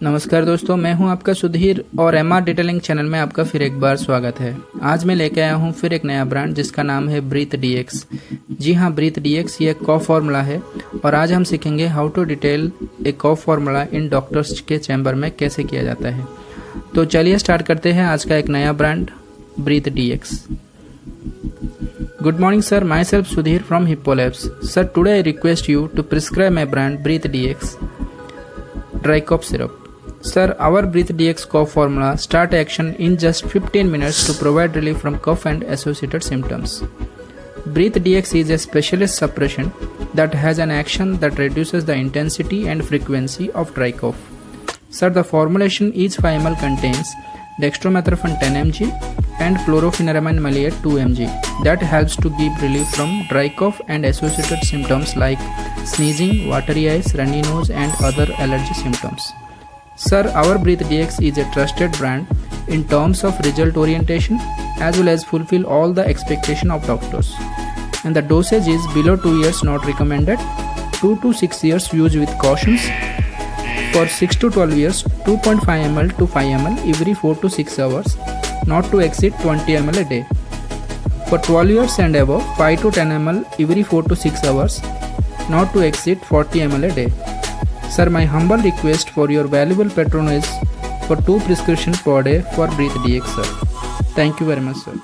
नमस्कार दोस्तों, मैं हूं आपका सुधीर और एमआर डिटेलिंग चैनल में आपका फिर एक बार स्वागत है। आज मैं लेके आया हूं फिर एक नया ब्रांड जिसका नाम है ब्रीथ डीएक्स। जी हां, ब्रीथ डीएक्स ये कॉफ फार्मूला है और आज हम सीखेंगे how to detail a cough formula इन डॉक्टर्स के चैम्बर में कैसे किया जाता है। तो चलिए स्टार्ट करते हैं आज का एक नया brand Breathe DX. Good morning sir, myself Sudhir from Hippo Labs. Sir, today I request you to prescribe my brand Breathe DX dry cough syrup. Sir, our Breathe DX cough formula start action in just 15 minutes to provide relief from cough and associated symptoms. Breathe DX is a specialist suppression that has an action that reduces the intensity and frequency of dry cough. Sir, the formulation each 5 ml contains dextromethorphan 10 mg and chlorpheniramine maleate 2 mg that helps to give relief from dry cough and associated symptoms like sneezing, watery eyes, runny nose and other allergy symptoms. Sir, our Breathe DX is a trusted brand in terms of result orientation as well as fulfill all the expectation of doctors. And the dosage is below 2 years not recommended, 2 to 6 years use with cautions. For 6 to 12 years, 2.5 ml to 5 ml every 4 to 6 hours, not to exceed 20 ml a day. For 12 years and above, 5 to 10 ml every 4 to 6 hours, not to exceed 40 ml a day. Sir, my humble request for your valuable patronage for 2 prescriptions per day for Breathe DX, sir. Thank you very much, sir.